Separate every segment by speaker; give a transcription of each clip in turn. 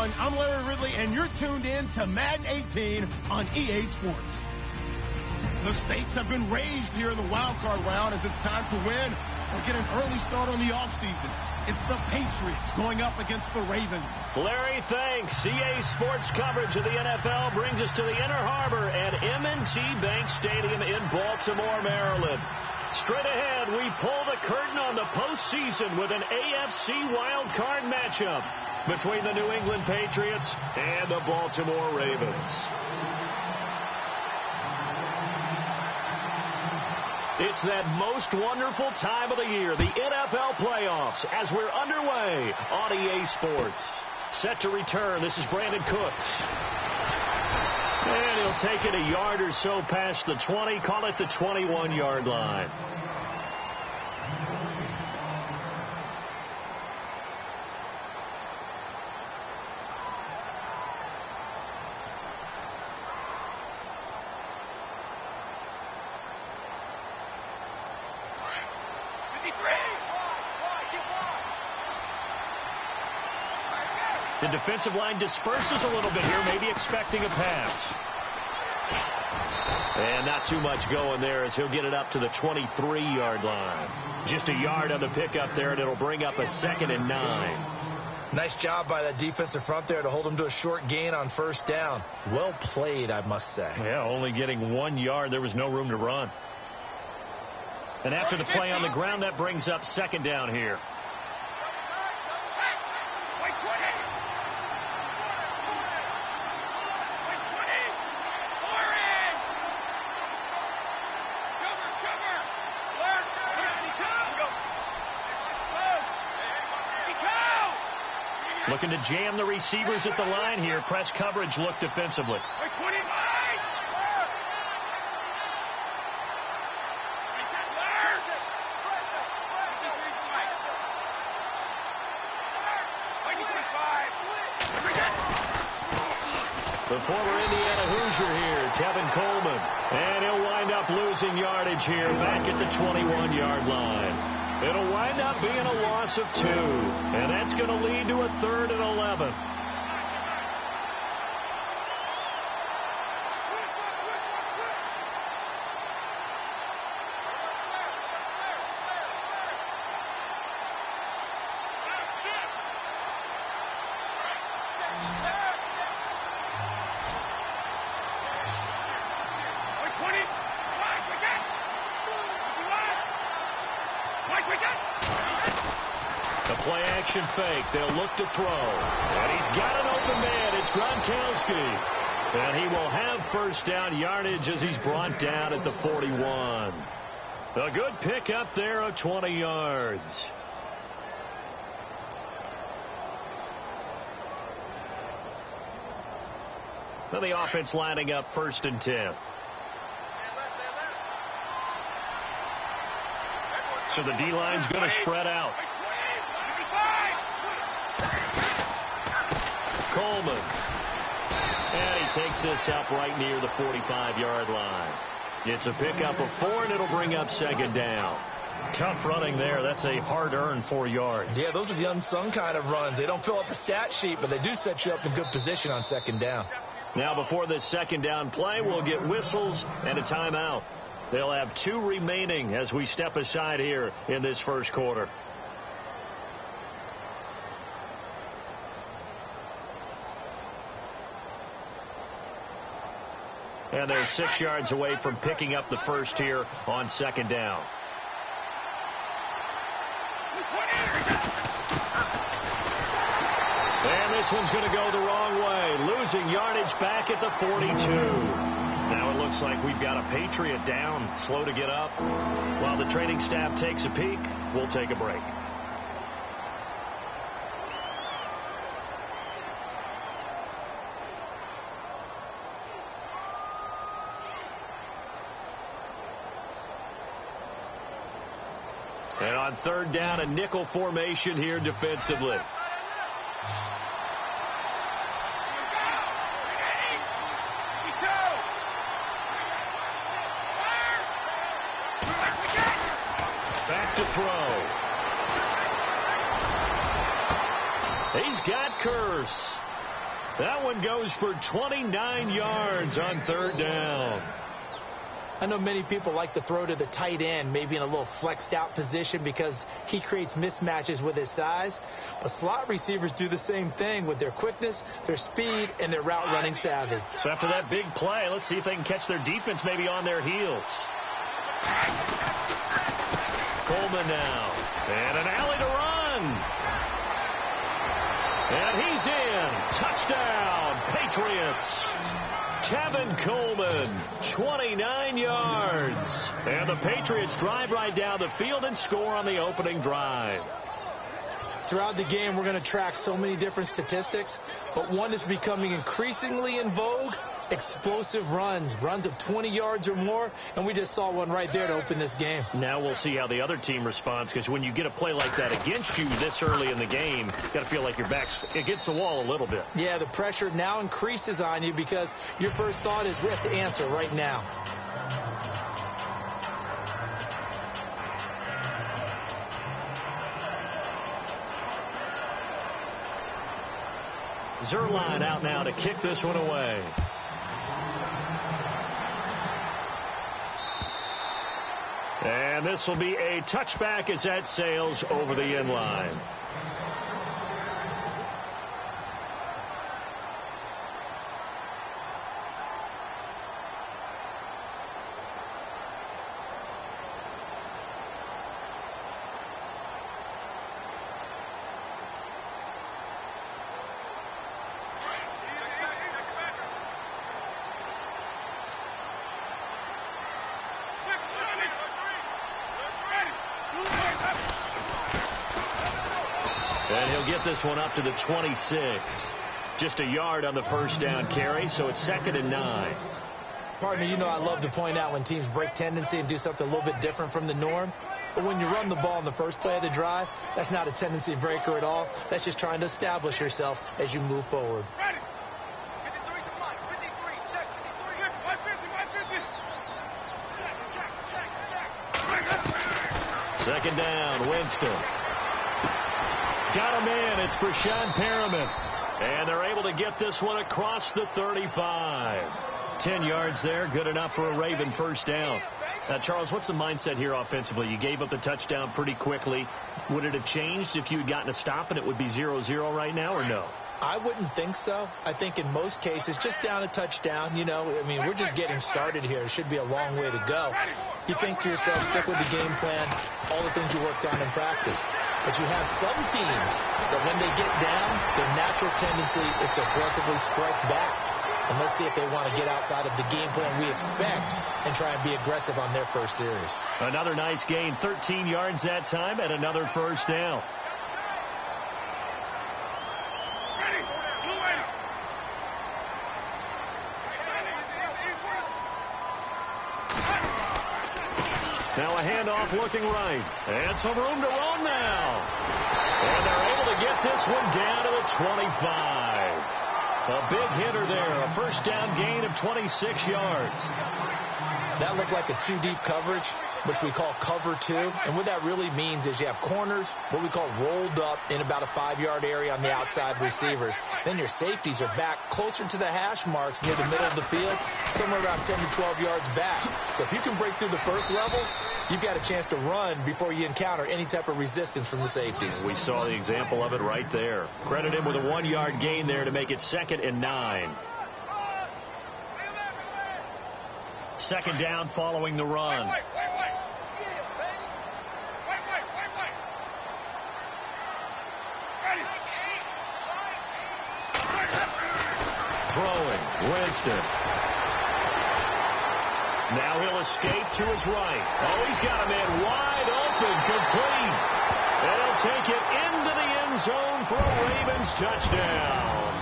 Speaker 1: everyone. I'm Larry Ridley, and you're tuned in to Madden 18 on EA Sports. The stakes have been raised here in the wild card round as it's time to win or get an early start on the offseason. It's the Patriots going up against the Ravens.
Speaker 2: Larry, thanks. EA Sports coverage of the NFL brings us to the Inner Harbor at M&T Bank Stadium in Baltimore, Maryland. Straight ahead, we pull the curtain on the postseason with an AFC wildcard matchup between the New England Patriots and the Baltimore Ravens. It's that most wonderful time of the year, the NFL playoffs, as we're underway on EA Sports. Set to return, this is Brandon Cooks. And he'll take it a yard or so past the 20, call it the 21-yard line. The defensive line disperses a little bit here, maybe expecting a pass. And not too much going there as he'll get it up to the 23-yard line. Just a yard on the pickup there, and it'll bring up a 2nd and 9.
Speaker 3: Nice job by that defensive front there to hold him to a short gain on first down. Well played, I must say.
Speaker 2: Yeah, only getting 1 yard. There was no room to run. And after the play on the ground, that brings up 2nd down here. Looking to jam the receivers at the line here. Press coverage look defensively. The former Indiana Hoosier here, Tevin Coleman. And he'll wind up losing yardage here back at the 21-yard line. It'll wind up being a loss of 2, and that's going to lead to a 3rd and 11. Play-action fake. They'll look to throw. And he's got an open man. It's Gronkowski. And he will have first down yardage as he's brought down at the 41. A good pick up there of 20 yards. So the offense lining up 1st and 10. So the D-line's going to spread out. Coleman. And he takes this up right near the 45-yard line. It's a pickup of 4, and it'll bring up 2nd down. Tough running there. That's a hard-earned 4 yards.
Speaker 3: Yeah, those are the unsung kind of runs. They don't fill up the stat sheet, but they do set you up in good position on 2nd down.
Speaker 2: Now, before this 2nd down play, we'll get whistles and a timeout. They'll have 2 remaining as we step aside here in this first quarter. And they're 6 yards away from picking up the first here on 2nd down. And this one's going to go the wrong way. Losing yardage back at the 42. Now it looks like we've got a Patriot down, slow to get up. While the training staff takes a peek, we'll take a break. And on 3rd down, a nickel formation here defensively. Back to throw. He's got Curse. That one goes for 29 yards on third down.
Speaker 3: I know many people like to throw to the tight end, maybe in a little flexed out position because he creates mismatches with his size. But slot receivers do the same thing with their quickness, their speed, and their route running savvy.
Speaker 2: So after that big play, let's see if they can catch their defense maybe on their heels. Coleman now. And an alley to run. And he's in. Touchdown, Patriots. Tevin Coleman, 29 yards. And the Patriots drive right down the field and score on the opening drive.
Speaker 3: Throughout the game, we're going to track so many different statistics, but one is becoming increasingly in vogue: explosive runs of 20 yards or more, and we just saw one right there to open this game.
Speaker 2: Now we'll see how the other team responds, because when you get a play like that against you this early in the game, you got to feel like your back's against the wall a little bit.
Speaker 3: Yeah, the pressure now increases on you because your first thought is we have to answer right now.
Speaker 2: Zerline out now to kick this one away. And this will be a touchback as that sails over the end line. And he'll get this one up to the 26. Just a yard on the first down carry, so it's 2nd and 9.
Speaker 3: Partner, you know I love to point out when teams break tendency and do something a little bit different from the norm. But when you run the ball in the first play of the drive, that's not a tendency breaker at all. That's just trying to establish yourself as you move forward.
Speaker 2: Second down, Winston. Got him in. It's for Sean Perriman. And they're able to get this one across the 35. 10 yards there. Good enough for a Raven first down. Charles, what's the mindset here offensively? You gave up the touchdown pretty quickly. Would it have changed if you had gotten a stop and it would be 0-0 right now, or no?
Speaker 3: I wouldn't think so. I think in most cases, just down a touchdown, you know, I mean, we're just getting started here. It should be a long way to go. You think to yourself, stick with the game plan, all the things you worked on in practice. But you have some teams that when they get down, their natural tendency is to aggressively strike back. And let's see if they want to get outside of the game plan we expect and try and be aggressive on their first series.
Speaker 2: Another nice gain, 13 yards that time, and another first down. Now a handoff looking right. And some room to run now. And they're able to get this one down to the 25. A big hitter there. A first down gain of 26 yards.
Speaker 3: That looked like a two-deep coverage, which we call cover two. And what that really means is you have corners, what we call rolled up in about a 5-yard area on the outside receivers. Then your safeties are back closer to the hash marks near the middle of the field, somewhere around 10 to 12 yards back. So if you can break through the first level, you've got a chance to run before you encounter any type of resistance from the safeties.
Speaker 2: We saw the example of it right there. Credit him with a 1-yard gain there to make it 2nd and 9. Second down following the run. Throwing, Winston. Now he'll escape to his right. Oh, he's got a man wide open, complete. And he'll take it into the end zone for a Ravens touchdown.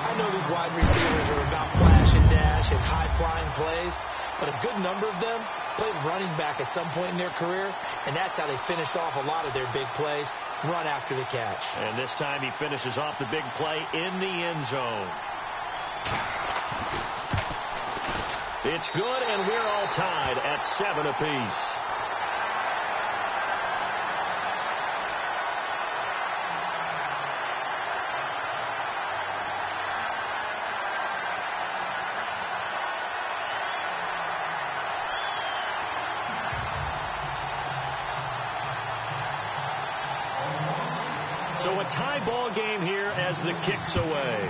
Speaker 3: I know these wide receivers are about flash and dash and high-flying plays, but a good number of them played running back at some point in their career, and that's how they finish off a lot of their big plays, run after the catch.
Speaker 2: And this time he finishes off the big play in the end zone. It's good, and we're all tied at 7 apiece. tie ball game here as the kick's away.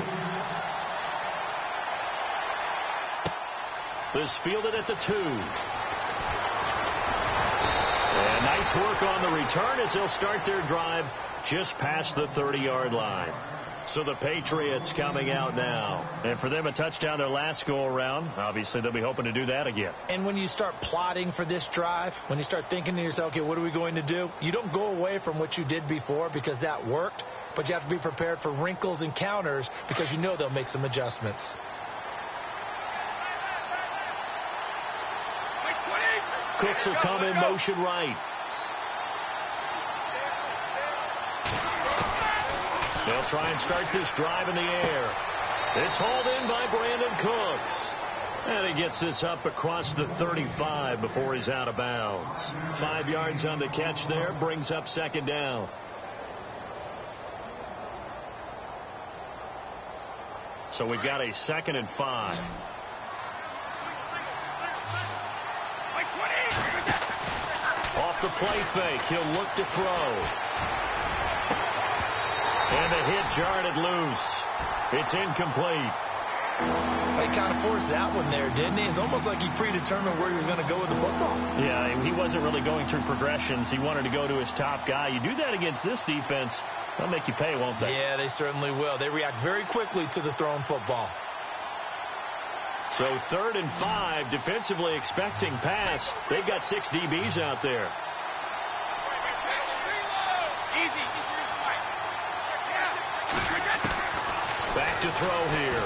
Speaker 2: This fielded at the 2. And nice work on the return as they'll start their drive just past the 30-yard line. So the Patriots coming out now. And for them, a touchdown their last go-around. Obviously, they'll be hoping to do that again.
Speaker 3: And when you start plotting for this drive, when you start thinking to yourself, okay, what are we going to do? You don't go away from what you did before because that worked, but you have to be prepared for wrinkles and counters because you know they'll make some adjustments.
Speaker 2: Cooks will come in motion right. They'll try and start this drive in the air. It's hauled in by Brandon Cooks. And he gets this up across the 35 before he's out of bounds. 5 yards on the catch there, brings up second down. So we've got a 2nd and 5. Off the play fake, he'll look to throw. And the hit jarred it loose. It's incomplete.
Speaker 3: He kind of forced that one there, didn't he? It's almost like he predetermined where he was going to go with the football.
Speaker 2: Yeah, he wasn't really going through progressions. He wanted to go to his top guy. You do that against this defense, they'll make you pay, won't they?
Speaker 3: Yeah, they certainly will. They react very quickly to the thrown football.
Speaker 2: So 3rd and 5, defensively expecting pass. They've got 6 DBs out there. Back to throw here.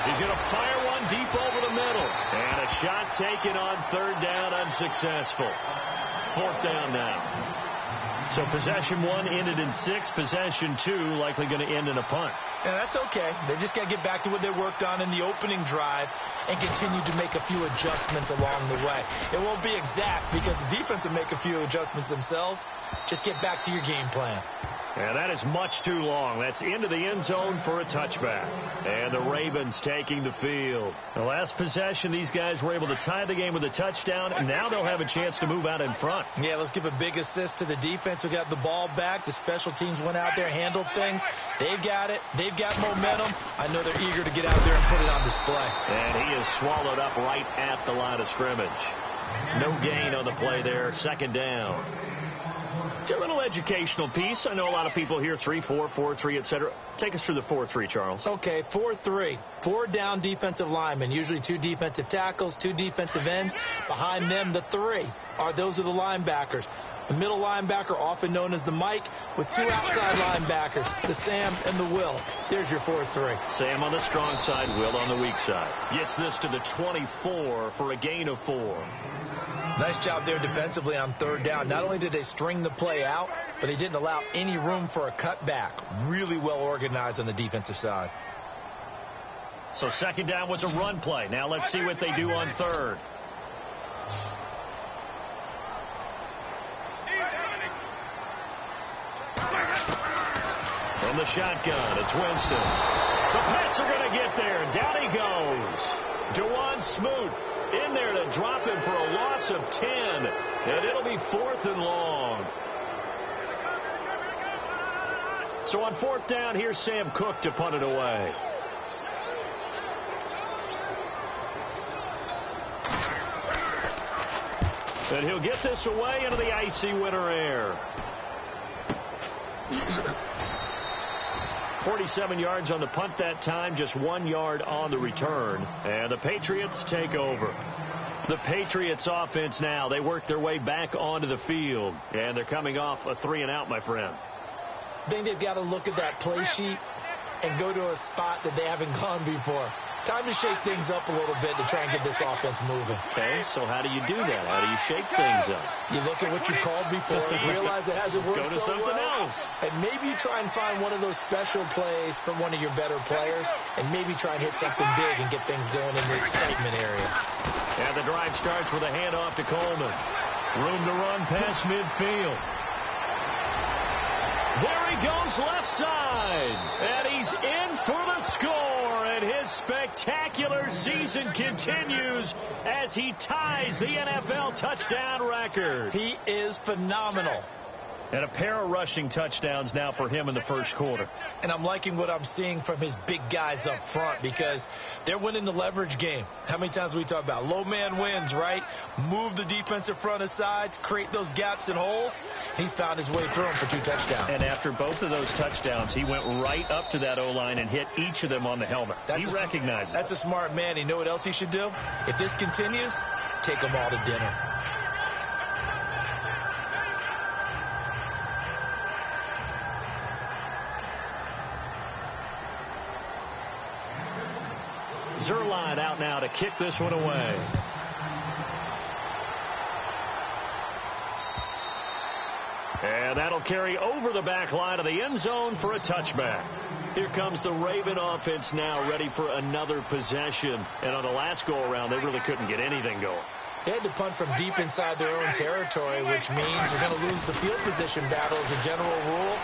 Speaker 2: He's going to fire one deep over the middle. And a shot taken on 3rd down, unsuccessful. 4th down now. So possession 1 ended in 6. Possession 2 likely going to end in a punt.
Speaker 3: Yeah, that's okay. They just got to get back to what they worked on in the opening drive and continue to make a few adjustments along the way. It won't be exact because the defense will make a few adjustments themselves. Just get back to your game plan.
Speaker 2: And that is much too long. That's into the end zone for a touchback. And the Ravens taking the field. The last possession, these guys were able to tie the game with a touchdown, and now they'll have a chance to move out in front.
Speaker 3: Yeah, let's give a big assist to the defense who got the ball back. The special teams went out there, handled things. They've got it. They've got momentum. I know they're eager to get out there and put it on display.
Speaker 2: And he is swallowed up right at the line of scrimmage. No gain on the play there. 2nd down. A little educational piece. I know a lot of people hear 3-4, 4-3, etc. Take us through the 4-3, Charles.
Speaker 3: Okay, 4-3. 4 down defensive linemen, usually 2 defensive tackles, 2 defensive ends. Behind them, the 3 those are the linebackers. The middle linebacker, often known as the Mike, with 2 outside linebackers, the Sam and the Will. There's your 4-3.
Speaker 2: Sam on the strong side, Will on the weak side. Gets this to the 24 for a gain of 4.
Speaker 3: Nice job there defensively on 3rd down. Not only did they string the play out, but they didn't allow any room for a cutback. Really well organized on the defensive side.
Speaker 2: So 2nd down was a run play. Now let's see what they do on 3rd. From the shotgun, it's Winston. The Pats are going to get there. Down he goes. Dewan Smoot in there to drop him for a loss of 10. And it'll be 4th and long. So on 4th down, here's Sam Cook to punt it away. And he'll get this away into the icy winter air. 47 yards on the punt that time, just 1 yard on the return. And the Patriots take over. The Patriots offense now, they work their way back onto the field. And they're coming off a 3-and-out, my friend.
Speaker 3: I think they've got to look at that play sheet and go to a spot that they haven't gone before. Time to shake things up a little bit to try and get this offense moving.
Speaker 2: Okay, so how do you do that? How do you shake things up?
Speaker 3: You look at what you called before and realize it hasn't worked
Speaker 2: Go to something else.
Speaker 3: And maybe you try and find one of those special plays from one of your better players and maybe try and hit something big and get things going in the excitement area.
Speaker 2: And the drive starts with a handoff to Coleman. Room to run past midfield. There he goes left side. And he's in for the score. And his spectacular season continues as he ties the NFL touchdown record.
Speaker 3: He is phenomenal.
Speaker 2: And a pair of rushing touchdowns now for him in the first quarter.
Speaker 3: And I'm liking what I'm seeing from his big guys up front because they're winning the leverage game. How many times we talk about low man wins, right? Move the defensive front aside, create those gaps and holes. He's found his way through them for 2 touchdowns.
Speaker 2: And after both of those touchdowns, he went right up to that O-line and hit each of them on the helmet. He recognizes
Speaker 3: that's a smart man. You know what else he should do? If this continues, take them all to dinner.
Speaker 2: Zerline out now to kick this one away. And that'll carry over the back line of the end zone for a touchback. Here comes the Raven offense now ready for another possession. And on the last go-around, they really couldn't get anything going.
Speaker 3: They had to punt from deep inside their own territory, which means they're going to lose the field position battle as a general rule.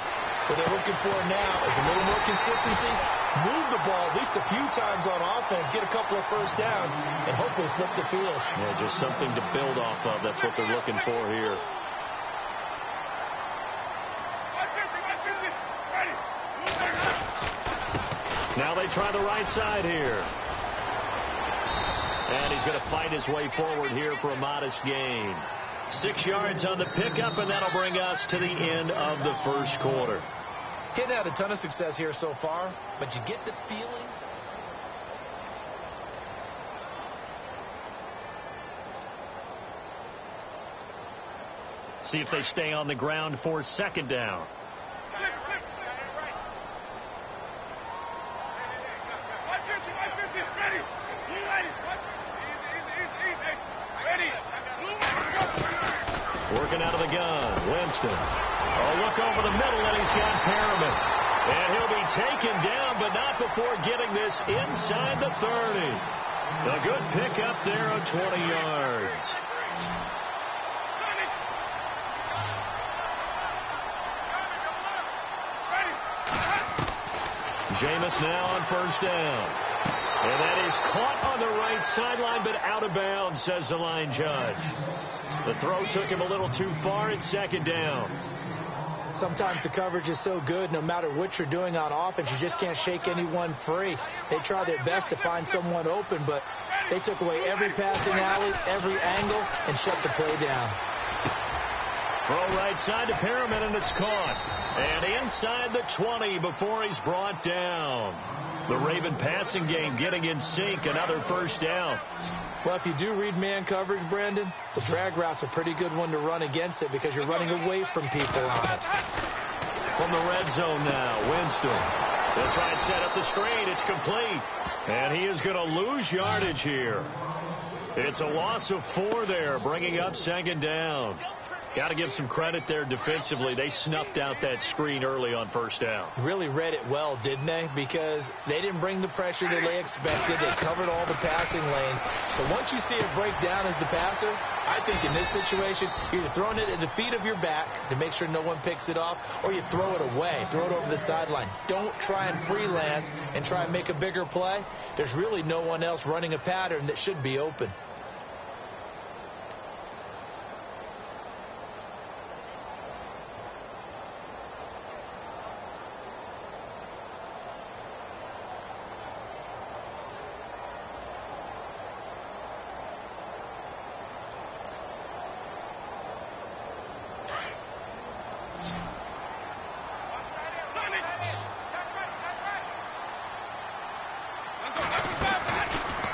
Speaker 3: What they're looking for now is a little more consistency, move the ball at least a few times on offense, get a couple of first downs, and hopefully flip the field.
Speaker 2: Yeah, just something to build off of. That's what they're looking for here. Now they try the right side here. And he's going to fight his way forward here for a modest gain. 6 yards on the pickup, and that'll bring us to the end of the first quarter.
Speaker 3: Getting had a ton of success here so far, but you get the feeling.
Speaker 2: See if they stay on the ground for second down. Working out of the gun, Winston. Oh, look over the middle, and he's got Perriman. And he'll be taken down, but not before getting this inside the 30. A good pickup there on 20 yards. Jameis now on first down. And that is caught on the right sideline, but out of bounds, says the line judge. The throw took him a little too far. It's second down.
Speaker 3: Sometimes the coverage is so good, no matter what you're doing on offense, you just can't shake anyone free. They try their best to find someone open, but they took away every passing alley, every angle, and shut the play down.
Speaker 2: Throw right side to Perriman, and it's caught. And inside the 20 before he's brought down. The Raven passing game getting in sync. Another first down.
Speaker 3: Well, if you do read man coverage, Brandon, the drag route's a pretty good one to run against it because you're running away from people on it.
Speaker 2: From the red zone now, Winston. They'll try and set up the screen. It's complete. And he is going to lose yardage here. It's a loss of 4 there, bringing up second down. Got to give some credit there defensively. They snuffed out that screen early on first down.
Speaker 3: Really read it well, didn't they? Because they didn't bring the pressure that they expected. They covered all the passing lanes. So once you see it break down as the passer, I think in this situation, you're either throwing it at the feet of your back to make sure no one picks it off, or you throw it away, throw it over the sideline. Don't try and freelance and try and make a bigger play. There's really no one else running a pattern that should be open.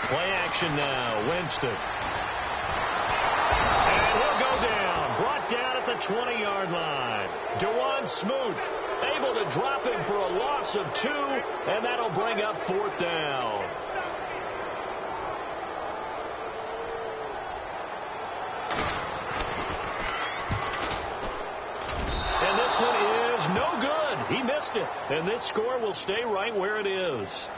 Speaker 2: Play action now, Winston. And he'll go down. Brought down at the 20-yard line. Dewan Smoot able to drop him for a loss of 2, and that'll bring up fourth down. And this one is no good. He missed it. And this score will stay right where it is.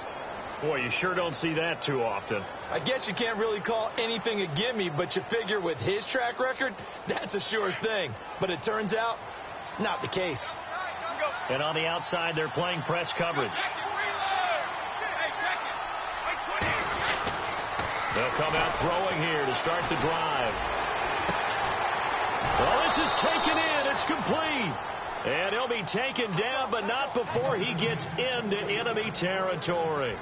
Speaker 2: Boy, you sure don't see that too often.
Speaker 3: I guess you can't really call anything a gimme, but you figure with his track record, that's a sure thing. But it turns out it's not the case.
Speaker 2: And on the outside, they're playing press coverage. They'll come out throwing here to start the drive. Well, this is taken in. It's complete. And he'll be taken down, but not before he gets into enemy territory.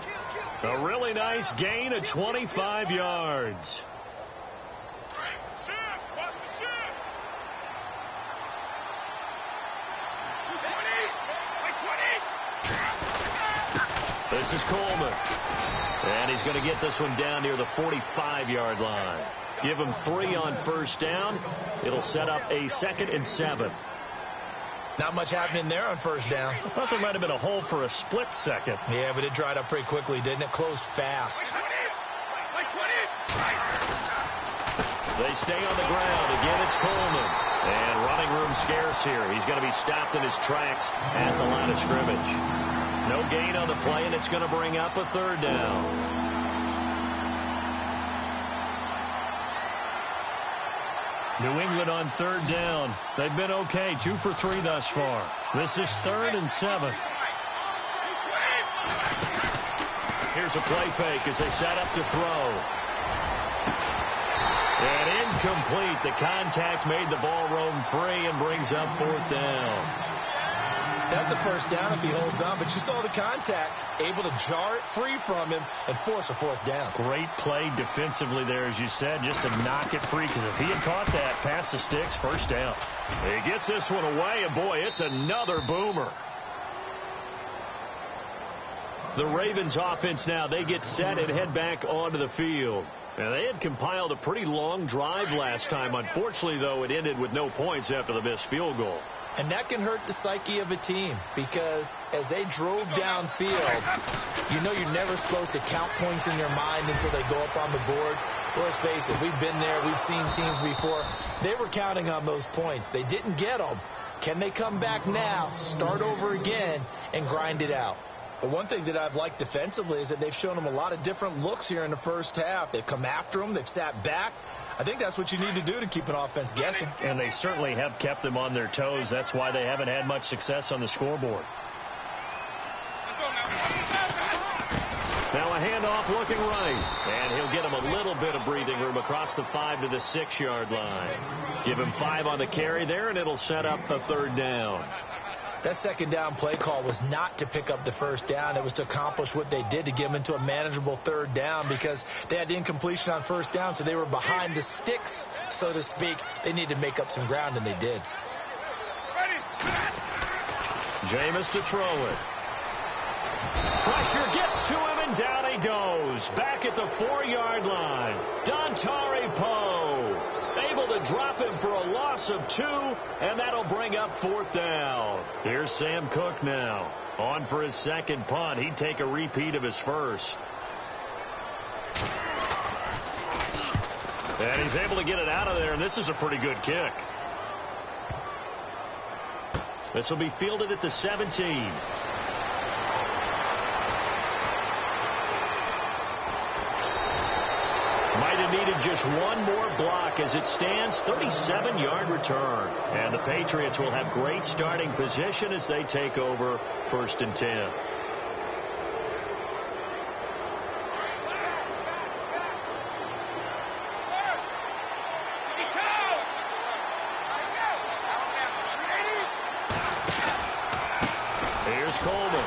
Speaker 2: A really nice gain of 25 yards. This is Coleman. And he's going to get this one down near the 45-yard line. Give him 3 on first down. It'll set up a 2nd and 7.
Speaker 3: Not much happening there on first down.
Speaker 2: I thought there might have been a hole for a split second.
Speaker 3: Yeah, but it dried up pretty quickly, didn't it? Closed fast.
Speaker 2: They stay on the ground. Again, it's Coleman. And running room scarce here. He's going to be stopped in his tracks at the line of scrimmage. No gain on the play, and it's going to bring up a 3rd down. New England on 3rd down. They've been okay, 2 for 3 thus far. This is 3rd and 7. Here's a play fake as they set up to throw. And incomplete. The contact made the ball roam free and brings up 4th down.
Speaker 3: That's a first down if he holds on, but you saw the contact, able to jar it free from him and force a 4th down.
Speaker 2: Great play defensively there, as you said, just to knock it free, because if he had caught that, past the sticks, first down. He gets this one away, and boy, it's another boomer. The Ravens offense now, they get set and head back onto the field. And they had compiled a pretty long drive last time. Unfortunately, though, it ended with no points after the missed field goal.
Speaker 3: And that can hurt the psyche of a team, because as they drove downfield, you know you're never supposed to count points in your mind until they go up on the board. Well, let's face it, we've been there. We've seen teams before. They were counting on those points. They didn't get them. Can they come back now, start over again, and grind it out? But one thing that I've liked defensively is that they've shown them a lot of different looks here in the first half. They've come after them. They've sat back. I think that's what you need to do to keep an offense guessing.
Speaker 2: And they certainly have kept them on their toes. That's why they haven't had much success on the scoreboard. Now a handoff looking right. And he'll get him a little bit of breathing room across the 5 to the 6-yard line. Give him 5 on the carry there, and it'll set up a 3rd down.
Speaker 3: That 2nd down play call was not to pick up the first down. It was to accomplish what they did, to get them into a manageable 3rd down, because they had incompletion on first down, so they were behind the sticks, so to speak. They needed to make up some ground, and they did.
Speaker 2: Jameis to throw it. Pressure gets to him, and down he goes. Back at the 4-yard line. Dontari Poe able to drop him for a loss of 2, and that'll bring up 4th down. Here's Sam Cook now. On for his 2nd punt. He'd take a repeat of his first. And he's able to get it out of there, and this is a pretty good kick. This will be fielded at the 17. Might have needed just one more block. As it stands, 37-yard return. And the Patriots will have great starting position as they take over 1st and 10. Here's Coleman.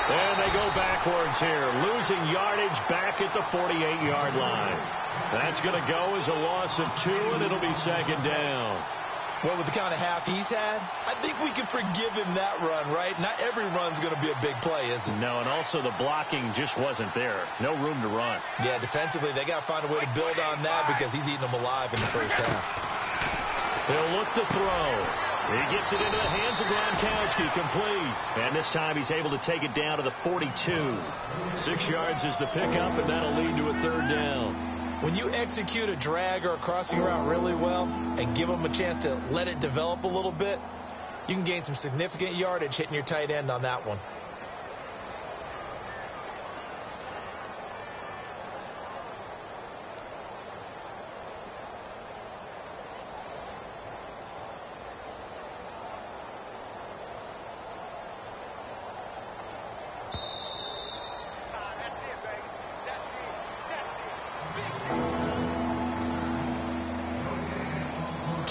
Speaker 2: And they go backwards here, losing yardage back at the 48-yard line. That's going to go as a loss of 2, and it'll be 2nd down.
Speaker 3: Well, with the kind of half he's had, I think we can forgive him that run, right? Not every run's going to be a big play, is it?
Speaker 2: No, and also the blocking just wasn't there. No room to run.
Speaker 3: Yeah, defensively, they got to find a way to build on that, because he's eating them alive in the first half.
Speaker 2: He'll look to throw. He gets it into the hands of Gronkowski, complete. And this time he's able to take it down to the 42. 6 yards is the pickup, and that'll lead to a 3rd down.
Speaker 3: When you execute a drag or a crossing route really well and give them a chance to let it develop a little bit, you can gain some significant yardage hitting your tight end on that one.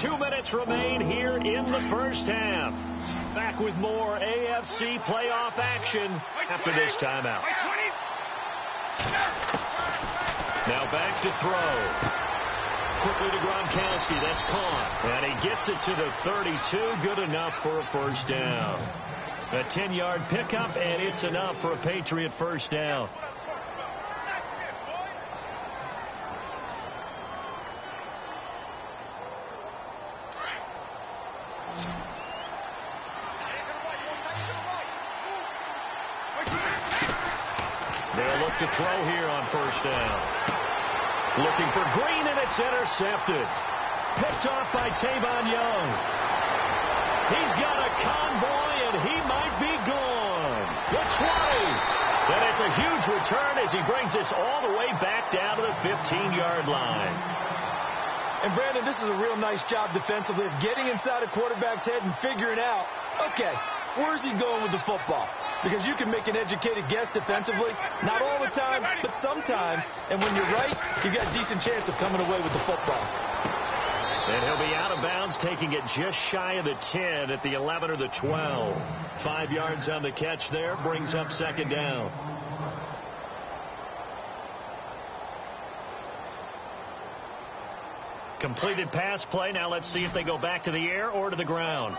Speaker 2: 2 minutes remain here in the first half. Back with more AFC playoff action after this timeout. Now back to throw. Quickly to Gronkowski. That's caught. And he gets it to the 32. Good enough for a first down. A 10-yard pickup, and it's enough for a Patriot first down. They'll look to throw here on first down. Looking for Green, and it's intercepted. Picked off by Tavon Young. He's got a convoy, and he might be gone. The 20. And it's a huge return as he brings us all the way back down to the 15-yard line.
Speaker 3: And, Brandon, this is a real nice job defensively of getting inside a quarterback's head and figuring out, okay, where's he going with the football? Because you can make an educated guess defensively. Not all the time, but sometimes. And when you're right, you've got a decent chance of coming away with the football.
Speaker 2: And he'll be out of bounds, taking it just shy of the 10 at the 11 or the 12. 5 yards on the catch there, brings up second down. Completed pass play. Now let's see if they go back to the air or to the ground.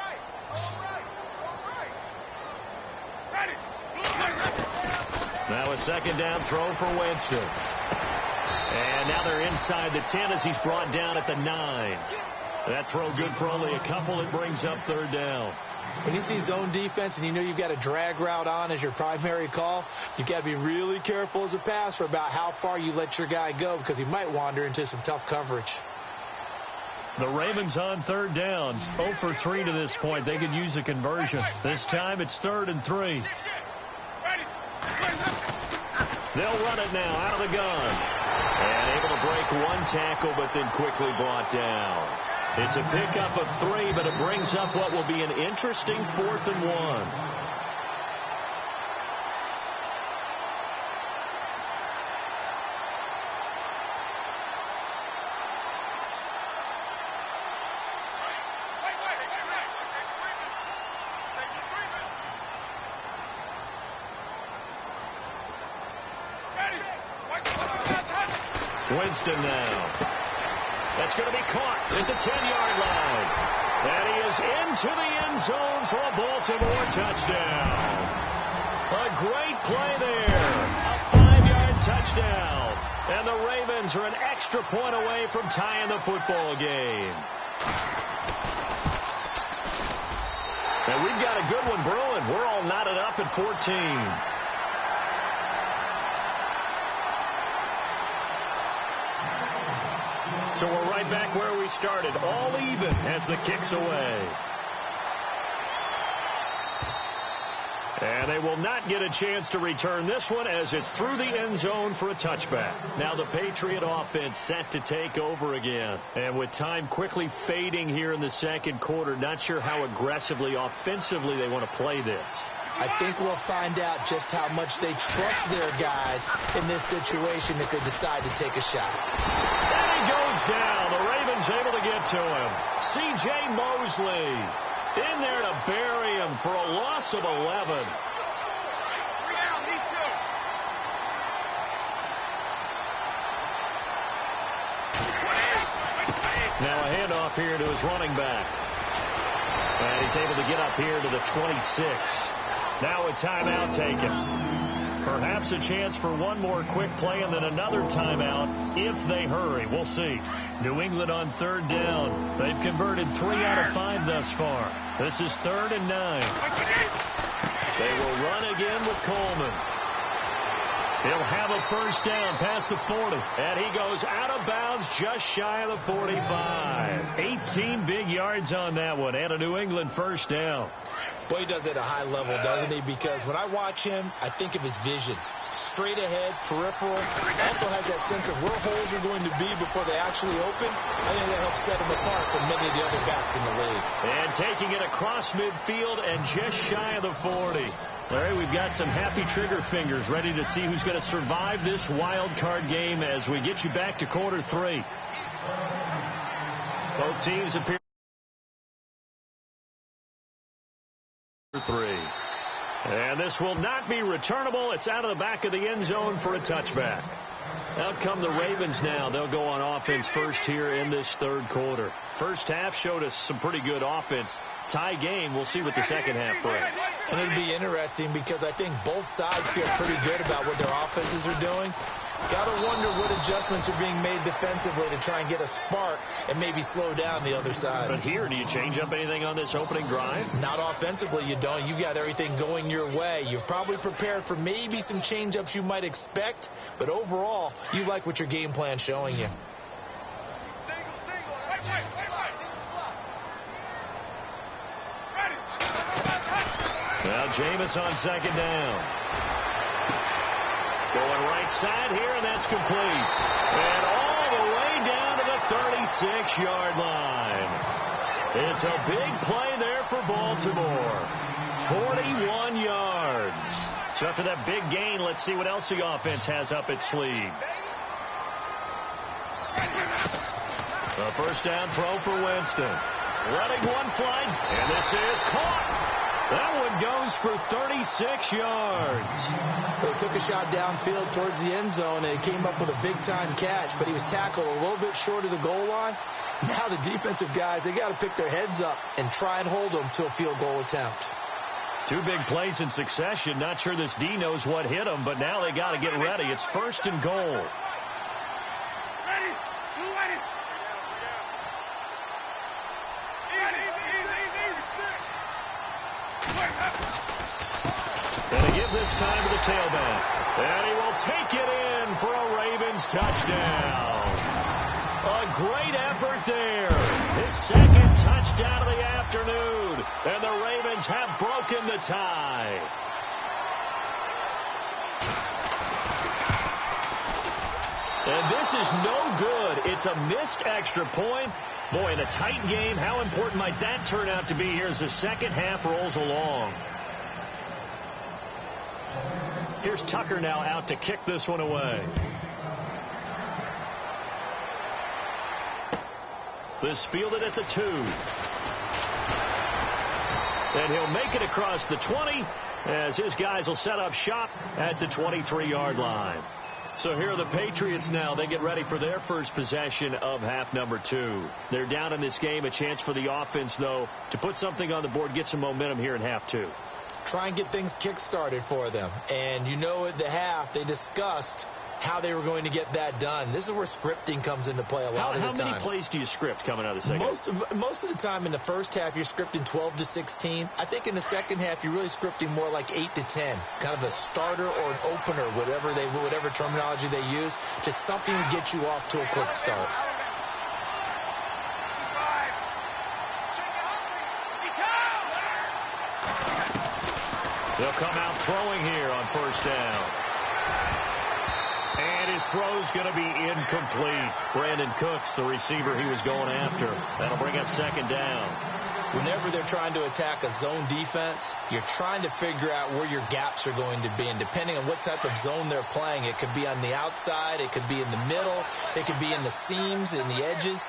Speaker 2: Now a second down throw for Winston. And now they're inside the 10 as he's brought down at the 9. That throw good for only a couple. It brings up third down.
Speaker 3: When you see zone defense and you know you've got a drag route on as your primary call, you've got to be really careful as a passer about how far you let your guy go because he might wander into some tough coverage.
Speaker 2: The Ravens on third down. 0 for 3 to this point. They could use a conversion. This time it's 3rd and 3. They'll run it now out of the gun. And able to break one tackle, but then quickly brought down. It's a pickup of 3, but it brings up what will be an interesting 4th and 1. Winston now. That's going to be caught at the 10-yard line. And he is into the end zone for a Baltimore touchdown. A great play there. A 5-yard touchdown. And the Ravens are an extra point away from tying the football game. And we've got a good one brewing. We're all knotted up at 14. So we're right back where we started, all even as the kick's away. And they will not get a chance to return this one as it's through the end zone for a touchback. Now the Patriot offense set to take over again. And with time quickly fading here in the second quarter, not sure how aggressively, offensively they want to play this.
Speaker 3: I think we'll find out just how much they trust their guys in this situation if they decide to take a shot.
Speaker 2: And he goes down. The Ravens able to get to him. C.J. Mosley in there to bury him for a loss of 11. Now a handoff here to his running back. And he's able to get up here to the 26. Now a timeout taken. Perhaps a chance for one more quick play and then another timeout if they hurry. We'll see. New England on third down. They've converted 3 out of 5 thus far. This is 3rd and 9. They will run again with Coleman. He'll have a first down past the 40. And he goes out of bounds just shy of the 45. 18 big yards on that one. And a New England first down.
Speaker 3: Boy, he does it at a high level, doesn't he? Because when I watch him, I think of his vision. Straight ahead, peripheral. Also has that sense of where holes are going to be before they actually open. I think that helps set him apart from many of the other backs in the league.
Speaker 2: And taking it across midfield and just shy of the 40. Larry, we've got some happy trigger fingers ready to see who's going to survive this wild card game as we get you back to quarter 3. Both teams appear 3. And this will not be returnable. It's out of the back of the end zone for a touchback. Out come the Ravens now. They'll go on offense first here in this third quarter. First half showed us some pretty good offense. Tie game. We'll see what the second half brings.
Speaker 3: And it'll be interesting because I think both sides feel pretty good about what their offenses are doing. Got to wonder what adjustments are being made defensively to try and get a spark and maybe slow down the other side.
Speaker 2: But here, do you change up anything on this opening drive?
Speaker 3: Not offensively, you don't. You got everything going your way. You've probably prepared for maybe some change-ups you might expect, but overall, you like what your game plan's showing you.
Speaker 2: Now Jameis on second down. Going right side here, and that's complete. And all the way down to the 36-yard line. It's a big play there for Baltimore. 41 yards. So after that big gain, let's see what else the offense has up its sleeve. A first down throw for Winston. Running one flight, and this is caught. That one goes for 36 yards.
Speaker 3: They took a shot downfield towards the end zone, and it came up with a big-time catch, but he was tackled a little bit short of the goal line. Now the defensive guys, they got to pick their heads up and try and hold them to a field goal attempt.
Speaker 2: Two big plays in succession. Not sure this D knows what hit them, but now they got to get ready. It's first and goal. And to give this time to the tailback. And he will take it in for a Ravens touchdown. A great effort there. His second touchdown of the afternoon. And the Ravens have broken the tie. And this is no good. It's a missed extra point. Boy, in a tight game, how important might that turn out to be here as the second half rolls along? Here's Tucker now out to kick this one away. This fielded at the 2. And he'll make it across the 20 as his guys will set up shop at the 23-yard line. So here are the Patriots now. They get ready for their first possession of half number 2. They're down in this game. A chance for the offense, though, to put something on the board, get some momentum here in half 2.
Speaker 3: Try and get things kick-started for them. And you know at the half, they discussed how they were going to get that done. This is where scripting comes into play a lot of the time.
Speaker 2: How many plays do you script coming out of the second half?
Speaker 3: Most of the time in the first half, you're scripting 12 to 16. I think in the second half, you're really scripting more like 8 to 10. Kind of a starter or an opener, whatever terminology they use, just something to get you off to a quick start.
Speaker 2: They'll come out throwing here on first down. And his throw's going to be incomplete. Brandon Cooks, the receiver he was going after. That'll bring up second down.
Speaker 3: Whenever they're trying to attack a zone defense, you're trying to figure out where your gaps are going to be. And depending on what type of zone they're playing, it could be on the outside, it could be in the middle, it could be in the seams, in the edges.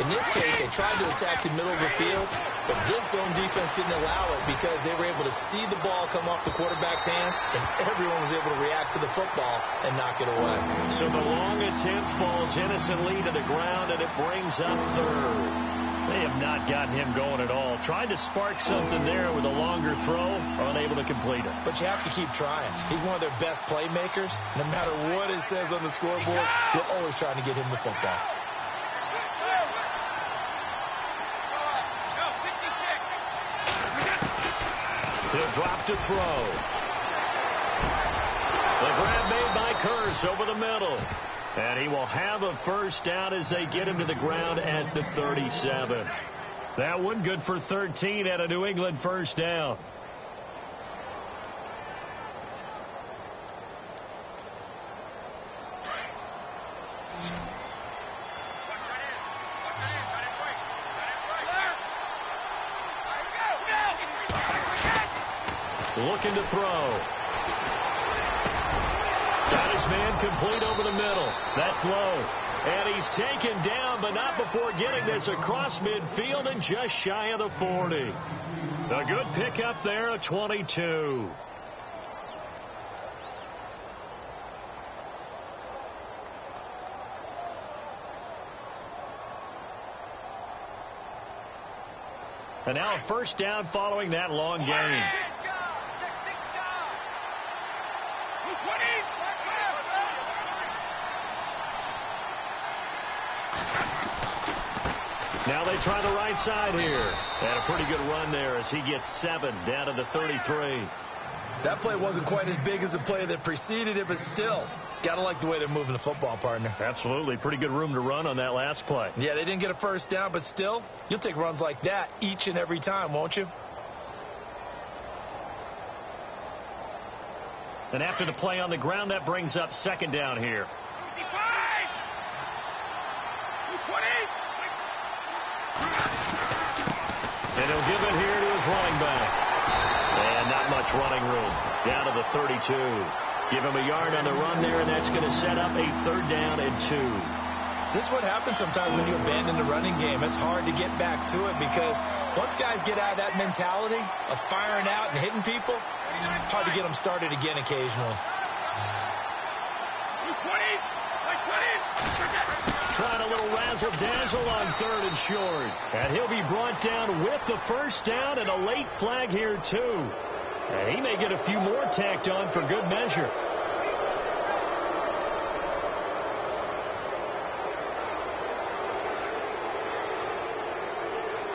Speaker 3: In this case, they tried to attack the middle of the field, but this zone defense didn't allow it because they were able to see the ball come off the quarterback's hands, and everyone was able to react to the football and knock it away.
Speaker 2: So the long attempt falls innocently to the ground, and it brings up third. They have not gotten him going at all. Tried to spark something there with a longer throw, unable to complete it.
Speaker 3: But you have to keep trying. He's one of their best playmakers. No matter what it says on the scoreboard, they're always trying to get him the football.
Speaker 2: He'll drop to throw. The grab made by Kearse over the middle. And he will have a first down as they get him to the ground at the 37. That one good for 13 at a New England first down. Looking to throw. Got his man complete over the middle. That's low. And he's taken down, but not before getting this across midfield and just shy of the 40. A good pickup there, a 22. And now a first down following that long gain. Now they try the right side here. And a pretty good run there as he gets 7 down to the 33.
Speaker 3: That play wasn't quite as big as the play that preceded it, but still, got to like the way they're moving the football, partner.
Speaker 2: Absolutely. Pretty good room to run on that last play.
Speaker 3: Yeah, they didn't get a first down, but still, you'll take runs like that each and every time, won't you?
Speaker 2: And after the play on the ground, that brings up second down here. And he'll give it here to his running back. And not much running room. Down to the 32. Give him a yard on the run there, and that's going to set up a third down and 2.
Speaker 3: This is what happens sometimes when you abandon the running game. It's hard to get back to it because once guys get out of that mentality of firing out and hitting people, it's hard to get them started again occasionally.
Speaker 2: Trying a little razzle-dazzle on third and short. And he'll be brought down with the first down and a late flag here, too. And he may get a few more tacked on for good measure.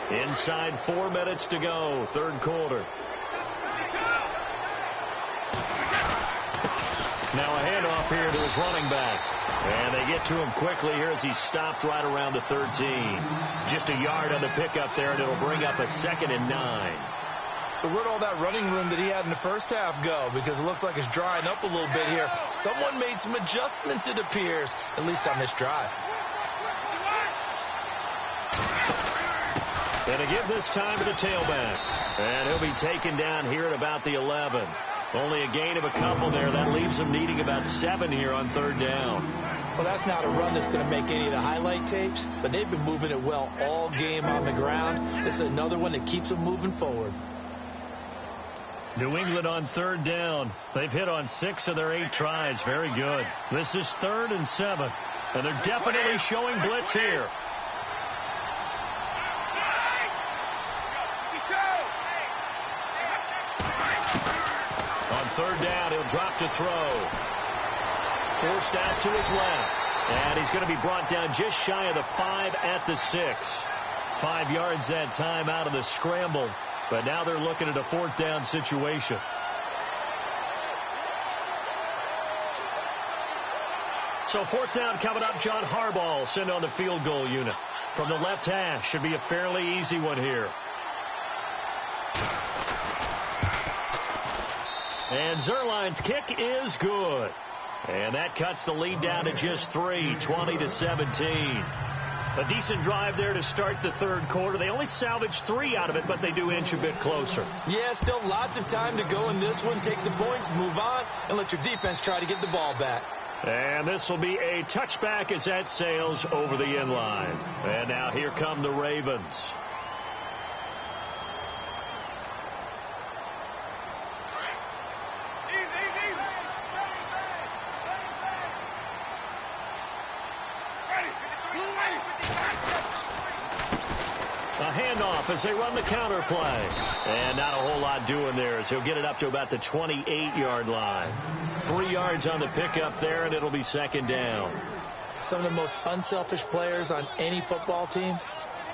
Speaker 2: Inside 4 minutes to go, third quarter. Now a handoff here to his running back. And they get to him quickly here as he stopped right around the 13. Just a yard on the pickup there, and it'll bring up a 2nd and 9.
Speaker 3: So where'd all that running room that he had in the first half go? Because it looks like it's drying up a little bit here. Someone made some adjustments, it appears, at least on this drive.
Speaker 2: And to give this time to the tailback. And he'll be taken down here at about the 11. Only a gain of a couple there. That leaves him needing about 7 here on third down.
Speaker 3: Well, that's not a run that's going to make any of the highlight tapes, but they've been moving it well all game on the ground. This is another one that keeps them moving forward.
Speaker 2: New England on third down. They've hit on 6 of their 8 tries. Very good. This is 3rd and 7, and they're definitely showing blitz here. On third down, he'll drop to throw. Forced out to his left. And he's going to be brought down just shy of the 5 at the 6. 5 yards that time out of the scramble. But now they're looking at a 4th down situation. So 4th down coming up. John Harbaugh sent on the field goal unit. From the left hash. Should be a fairly easy one here. And Zerline's kick is good. And that cuts the lead down to just 3, 20-17. A decent drive there to start the third quarter. They only salvaged 3 out of it, but they do inch a bit closer.
Speaker 3: Yeah, still lots of time to go in this one. Take the points, move on, and let your defense try to get the ball back.
Speaker 2: And this will be a touchback as that sails over the end line. And now here come the Ravens. A handoff as they run the counter play. And not a whole lot doing there as he'll get it up to about the 28-yard line. 3 yards on the pickup there, and it'll be 2nd down.
Speaker 3: Some of the most unselfish players on any football team,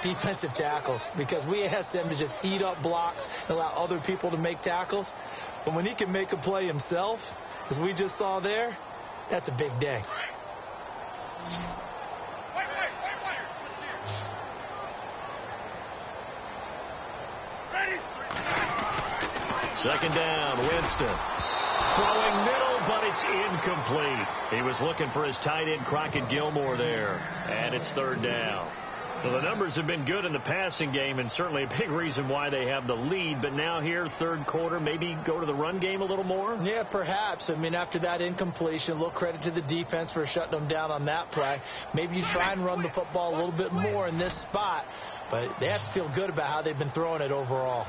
Speaker 3: defensive tackles, because we ask them to just eat up blocks and allow other people to make tackles. But when he can make a play himself, as we just saw there, that's a big day.
Speaker 2: Second down, Winston. Throwing middle, but it's incomplete. He was looking for his tight end, Crockett Gilmore there. And it's 3rd down. Well, the numbers have been good in the passing game, and certainly a big reason why they have the lead. But now here, third quarter, maybe go to the run game a little more?
Speaker 3: Yeah, perhaps. I mean, after that incompletion, a little credit to the defense for shutting them down on that play. Maybe you try and run the football a little bit more in this spot. But they have to feel good about how they've been throwing it overall.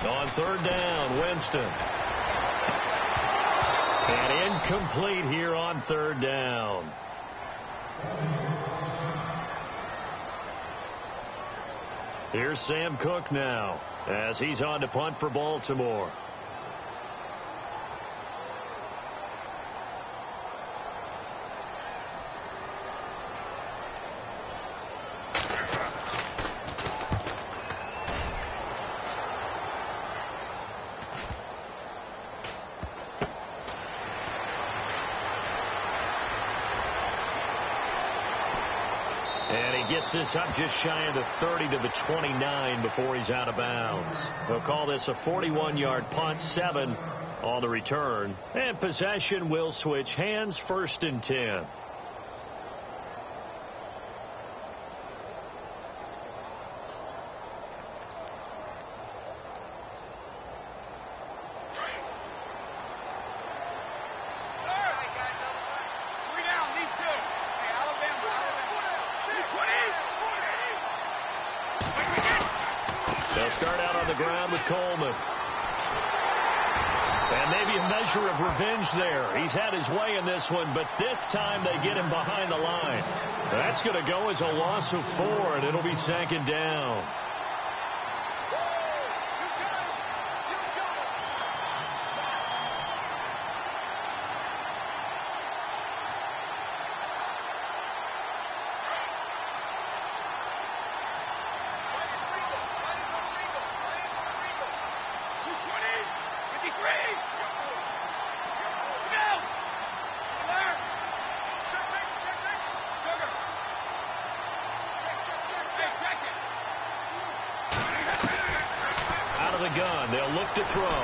Speaker 2: On third down, Winston. And incomplete here on third down. Here's Sam Cook now as he's on to punt for Baltimore. Gets this up just shy of the 30 to the 29 before he's out of bounds. They'll call this a 41-yard punt, 7 on the return. And possession will switch hands, 1st and 10. Of revenge there. He's had his way in this one, but this time they get him behind the line. That's going to go as a loss of 4, and it'll be 2nd down. They'll look to throw.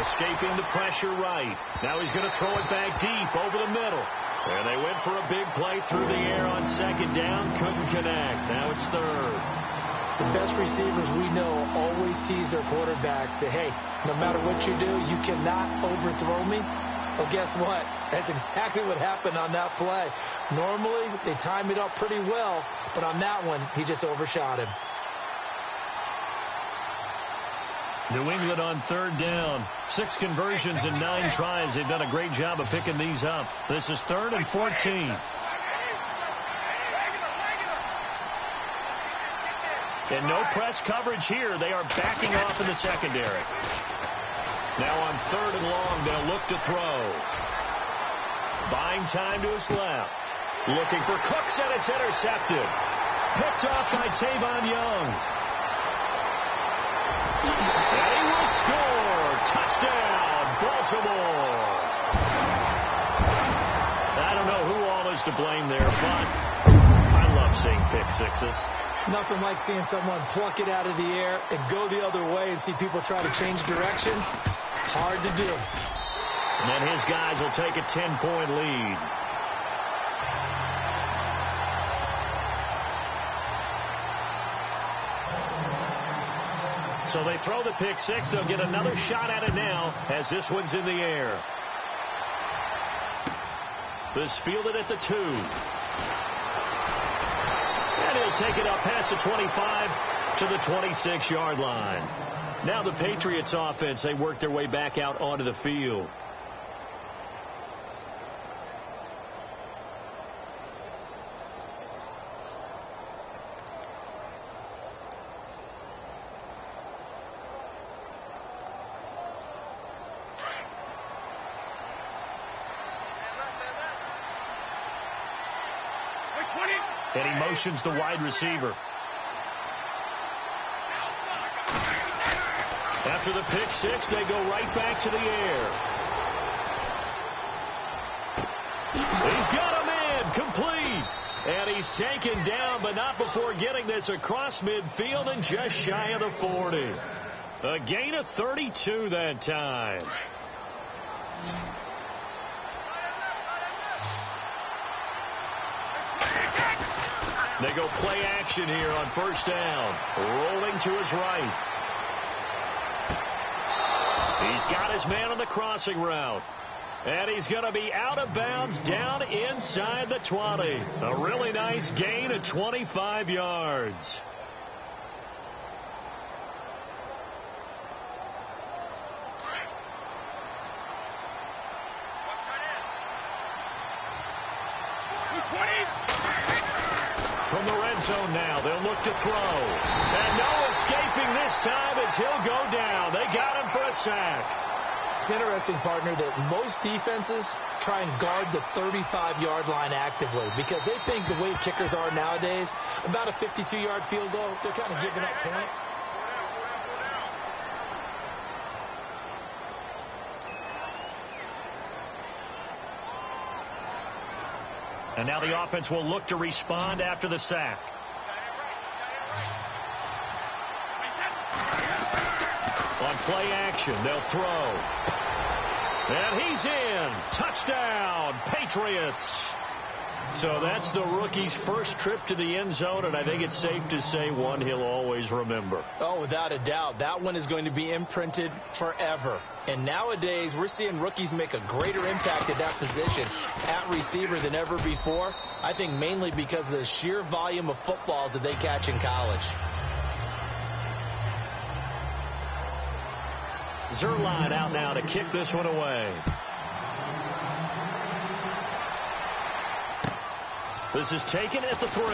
Speaker 2: Escaping the pressure right. Now he's going to throw it back deep over the middle. And they went for a big play through the air on 2nd down. Couldn't connect. Now it's 3rd.
Speaker 3: The best receivers we know always tease their quarterbacks that, hey, no matter what you do, you cannot overthrow me. Well, guess what? That's exactly what happened on that play. Normally, they time it up pretty well, but on that one, he just overshot him.
Speaker 2: New England on 3rd down. 6 conversions in 9 tries. They've done a great job of picking these up. This is 3rd and 14. And no press coverage here. They are backing off in the secondary. Now on 3rd and long, they'll look to throw. Buying time to his left. Looking for Cooks, and it's intercepted. Picked off by Tavon Young. And he will score. Touchdown, Baltimore. I don't know who all is to blame there, but I love seeing pick sixes.
Speaker 3: Nothing like seeing someone pluck it out of the air and go the other way and see people try to change directions. Hard to do.
Speaker 2: And then his guys will take a 10-point lead. So they throw the pick six. They'll get another shot at it now as this one's in the air. This fielded at the 2. And he'll take it up past the 25 to the 26-yard line. Now the Patriots offense, they work their way back out onto the field. And he motions the wide receiver. After the pick six, they go right back to the air. He's got a man complete. And he's taken down, but not before getting this across midfield and just shy of the 40. A gain of 32 that time. They go play action here on first down. Rolling to his right. He's got his man on the crossing route. And he's going to be out of bounds down inside the 20. A really nice gain of 25 yards. From the red zone now, they'll look to throw. And no escaping this time as he'll go down. They got him for a sack.
Speaker 3: It's interesting, partner, that most defenses try and guard the 35-yard line actively because they think the way kickers are nowadays, about a 52-yard field goal, they're kind of giving up points.
Speaker 2: And now the offense will look to respond after the sack. On play action, they'll throw. And he's in. Touchdown, Patriots. So that's the rookie's first trip to the end zone, and I think it's safe to say one he'll always remember.
Speaker 3: Oh, without a doubt. That one is going to be imprinted forever. And nowadays, we're seeing rookies make a greater impact at that position at receiver than ever before. I think mainly because of the sheer volume of footballs that they catch in college.
Speaker 2: Zerline out now to kick this one away. This is taken at the 3.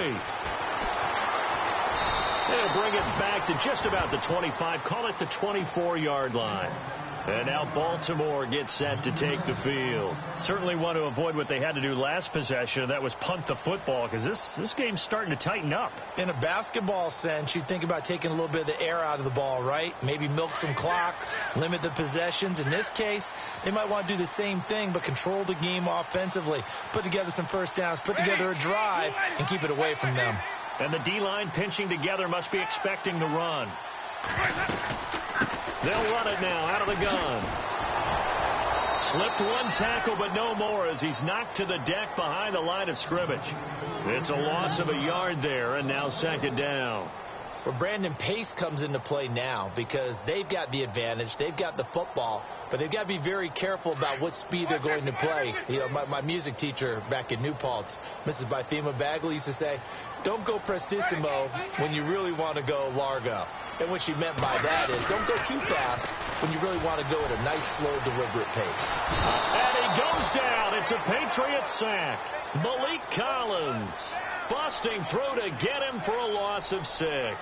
Speaker 2: They'll bring it back to just about the 25. Call it the 24-yard line. And now Baltimore gets set to take the field. Certainly want to avoid what they had to do last possession. That was punt the football because this game's starting to tighten up.
Speaker 3: In a basketball sense, you think about taking a little bit of the air out of the ball, right? Maybe milk some clock, limit the possessions. In this case, they might want to do the same thing but control the game offensively. Put together some first downs, put together a drive, and keep it away from them.
Speaker 2: And the D-line pinching together must be expecting the run. They'll run it now out of the gun. Slipped one tackle, but no more as he's knocked to the deck behind the line of scrimmage. It's a loss of a yard there, and now second down.
Speaker 3: Well, Brandon, pace comes into play now because they've got the advantage. They've got the football, but they've got to be very careful about what speed they're going to play. You know, my music teacher back in New Paltz, Mrs. Bythema Bagley, used to say, don't go prestissimo when you really want to go largo. And what she meant by that is don't go too fast when you really want to go at a nice, slow, deliberate pace.
Speaker 2: And he goes down. It's a Patriot sack. Malik Collins busting through to get him for a loss of 6.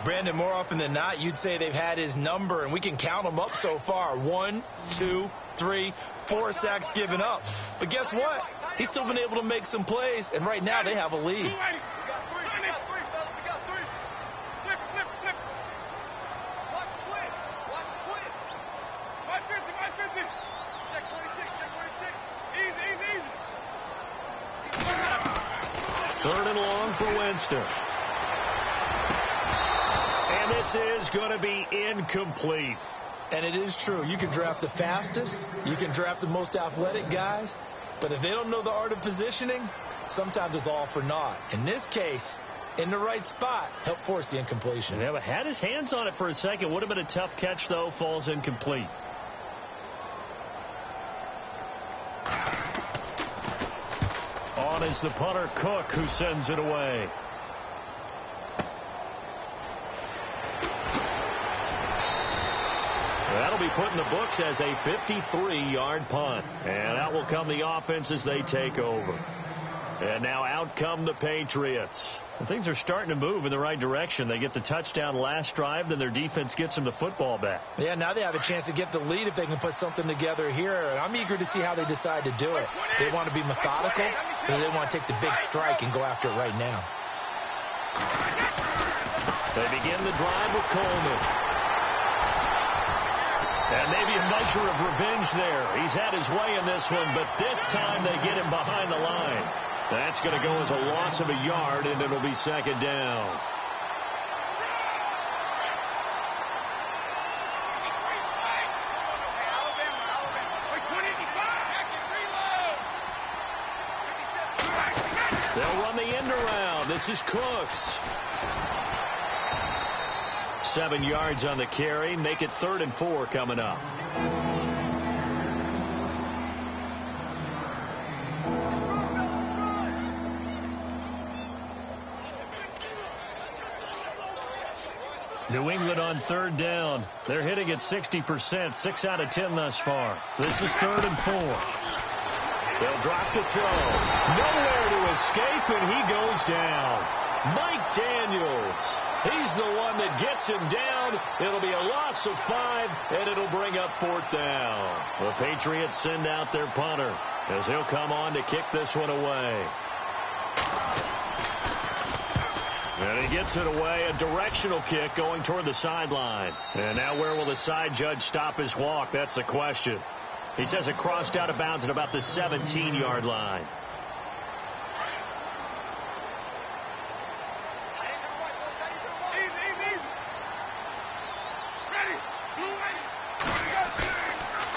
Speaker 3: Brandon, more often than not, you'd say they've had his number, and we can count them up so far. 1, 2, 3, 4 sacks given up. But guess what? He's still been able to make some plays, and right now they have a lead.
Speaker 2: Third and long for Winston. And this is going to be incomplete.
Speaker 3: And it is true. You can draft the fastest. You can draft the most athletic guys. But if they don't know the art of positioning, sometimes it's all for naught. In this case, in the right spot, helped force the incompletion.
Speaker 2: Yeah, but had his hands on it for a second. Would have been a tough catch, though. Falls incomplete. On is the punter, Cook, who sends it away. That'll be put in the books as a 53-yard punt. And out will come the offense as they take over. And now out come the Patriots. And things are starting to move in the right direction. They get the touchdown last drive, then their defense gets them the football back.
Speaker 3: Yeah, now they have a chance to get the lead if they can put something together here. And I'm eager to see how they decide to do it. They want to be methodical, or they want to take the big strike and go after it right now.
Speaker 2: They begin the drive with Coleman. And maybe a measure of revenge there. He's had his way in this one, but this time they get him behind the line. That's going to go as a loss of a yard, and it'll be second down. They'll run the end around. This is Cooks. 7 yards on the carry. Make it 3rd and 4 coming up. New England on 3rd down. They're hitting at 60%, 6 out of 10 thus far. This is 3rd and 4. They'll drop to throw. Nowhere to escape, and he goes down. Mike Daniels. He's the one that gets him down. It'll be a loss of 5, and it'll bring up 4th down. The Patriots send out their punter as he'll come on to kick this one away. And he gets it away, a directional kick going toward the sideline. And now where will the side judge stop his walk? That's the question. He says it crossed out of bounds at about the 17-yard line.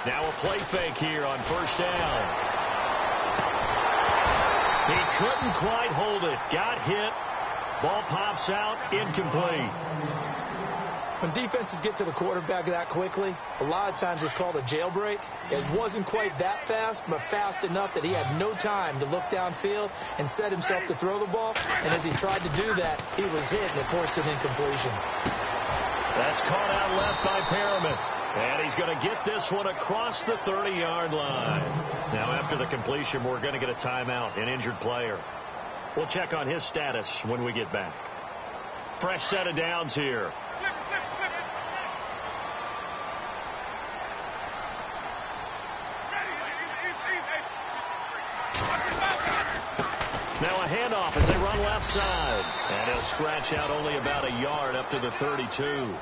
Speaker 2: Now a play fake here on 1st down. He couldn't quite hold it. Got hit. Ball pops out, incomplete.
Speaker 3: When defenses get to the quarterback that quickly, a lot of times it's called a jailbreak. It wasn't quite that fast, but fast enough that he had no time to look downfield and set himself to throw the ball. And as he tried to do that, he was hit, and it forced an incompletion.
Speaker 2: That's caught out left by Perriman. And he's going to get this one across the 30-yard line. Now, after the completion, we're going to get a timeout, an injured player. We'll check on his status when we get back. Fresh set of downs here. Now a handoff as they run left side. And he'll scratch out only about a yard up to the 32.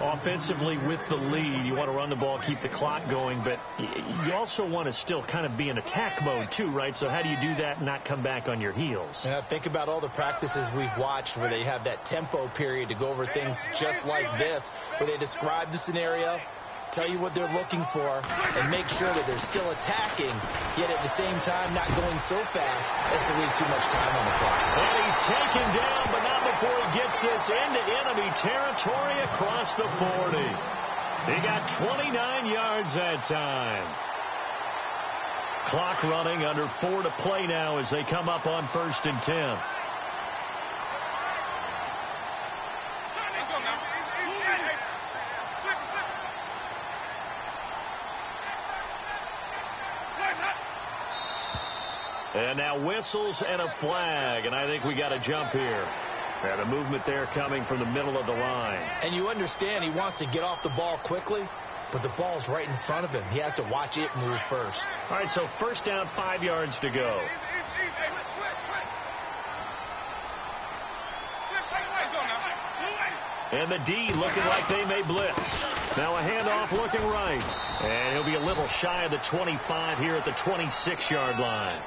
Speaker 2: Offensively with the lead, you want to run the ball, keep the clock going, but you also want to still kind of be in attack mode too, right? So how do you do that and not come back on your heels?
Speaker 3: Yeah, think about all the practices we've watched where they have that tempo period to go over things just like this, where they describe the scenario, tell you what they're looking for, and make sure that they're still attacking, yet at the same time not going so fast as to leave too much time on the clock.
Speaker 2: And he's taken down, but not before he gets this into enemy territory across the 40. He got 29 yards that time. Clock running, under 4 to play now as they come up on 1st and 10. And now whistles and a flag, and I think we got a jump here. And a movement there coming from the middle of the line.
Speaker 3: And you understand he wants to get off the ball quickly, but the ball's right in front of him. He has to watch it move first.
Speaker 2: All right, so 1st down, 5 yards to go. And the D looking like they may blitz. Now a handoff looking right. And he'll be a little shy of the 25 here at the 26-yard line.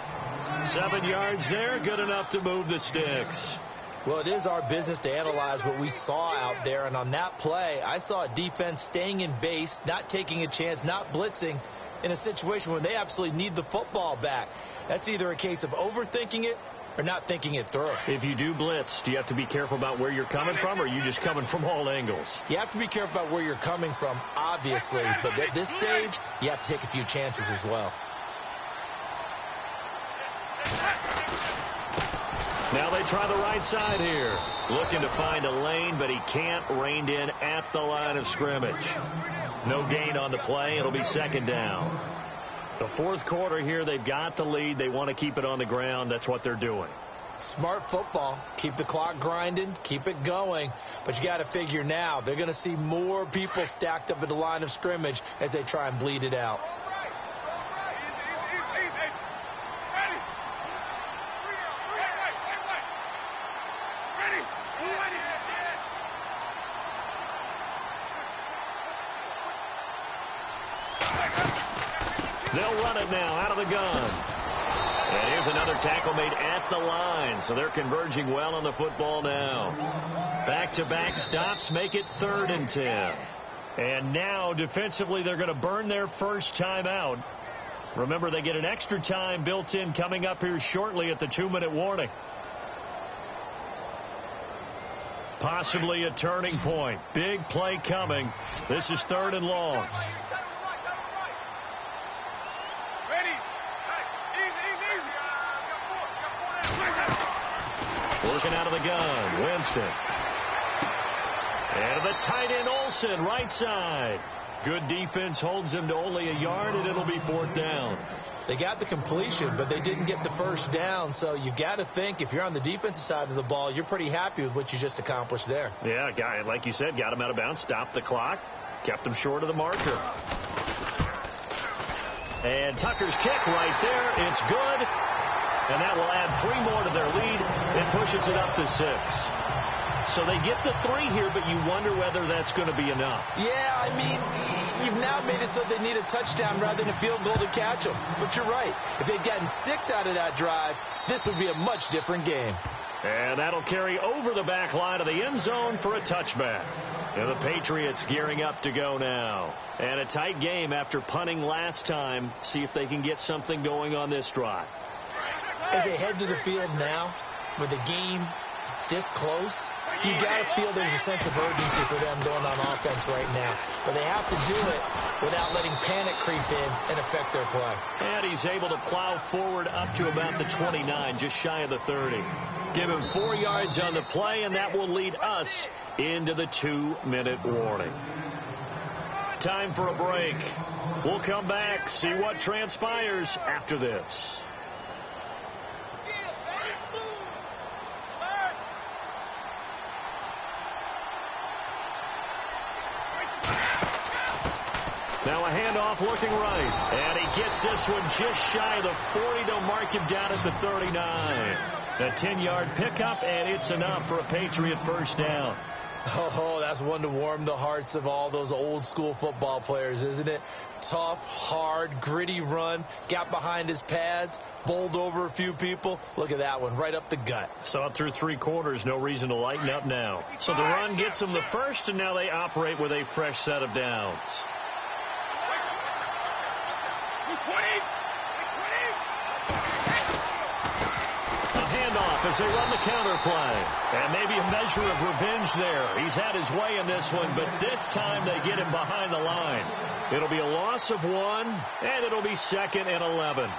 Speaker 2: 7 yards there, good enough to move the sticks.
Speaker 3: Well, it is our business to analyze what we saw out there, and on that play, I saw a defense staying in base, not taking a chance, not blitzing, in a situation where they absolutely need the football back. That's either a case of overthinking it or not thinking it through.
Speaker 2: If you do blitz, do you have to be careful about where you're coming from, or are you just coming from all angles?
Speaker 3: You have to be careful about where you're coming from, obviously, but at this stage, you have to take a few chances as well.
Speaker 2: Now they try the right side here. Looking to find a lane, but he can't. Reined in at the line of scrimmage. No gain on the play. It'll be 2nd down. The 4th quarter here, they've got the lead. They want to keep it on the ground. That's what they're doing.
Speaker 3: Smart football. Keep the clock grinding. Keep it going. But you got to figure now, they're going to see more people stacked up at the line of scrimmage as they try and bleed it out.
Speaker 2: They'll run it now out of the gun. And here's another tackle made at the line. So they're converging well on the football now. Back-to-back stops make it 3rd and 10. And now defensively they're going to burn their first time out. Remember, they get an extra time built in coming up here shortly at the 2-minute warning. Possibly a turning point. Big play coming. This is 3rd and long. Working out of the gun, Winston. And the tight end, Olsen, right side. Good defense holds him to only a yard, and it'll be 4th down.
Speaker 3: They got the completion, but they didn't get the first down. So you got to think if you're on the defensive side of the ball, you're pretty happy with what you just accomplished there.
Speaker 2: Yeah, guy, like you said, got him out of bounds, stopped the clock, kept him short of the marker. And Tucker's kick right there. It's good. And that will add 3 more to their lead. It pushes it up to 6. So they get the 3 here, but you wonder whether that's going to be enough.
Speaker 3: Yeah, I mean, you've now made it so they need a touchdown rather than a field goal to catch them. But you're right. If they'd gotten 6 out of that drive, this would be a much different game.
Speaker 2: And that'll carry over the back line of the end zone for a touchback. And the Patriots gearing up to go now. And a tight game after punting last time. See if they can get something going on this drive.
Speaker 3: As they head to the field now, with the game this close, you got to feel there's a sense of urgency for them going on offense right now. But they have to do it without letting panic creep in and affect their play.
Speaker 2: And he's able to plow forward up to about the 29, just shy of the 30. Give him 4 yards on the play, and that will lead us into the 2-minute warning. Time for a break. We'll come back, see what transpires after this. Now a handoff looking right. And he gets this one just shy of the 40. They'll mark him down at the 39. A 10-yard pickup, and it's enough for a Patriot first down.
Speaker 3: Oh, that's one to warm the hearts of all those old-school football players, isn't it? Tough, hard, gritty run. Got behind his pads, bowled over a few people. Look at that one, right up the gut.
Speaker 2: Saw it through 3 quarters. No reason to lighten up now. So the run gets them the first, and now they operate with a fresh set of downs. A handoff as they run the counter play. And maybe a measure of revenge there. He's had his way in this one, but this time they get him behind the line. It'll be a loss of 1, and it'll be 2nd and 11.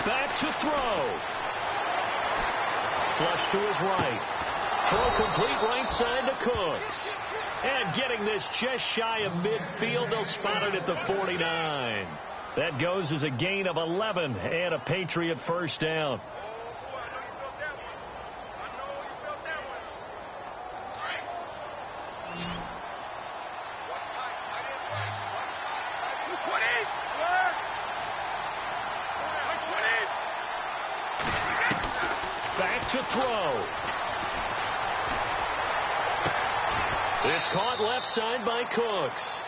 Speaker 2: Back to throw. Flush to his right. Throw complete right side to Cooks. And getting this just shy of midfield, they'll spot it at the 49. That goes as a gain of 11 and a Patriot first down. Back to throw. It's caught left side by Cooks.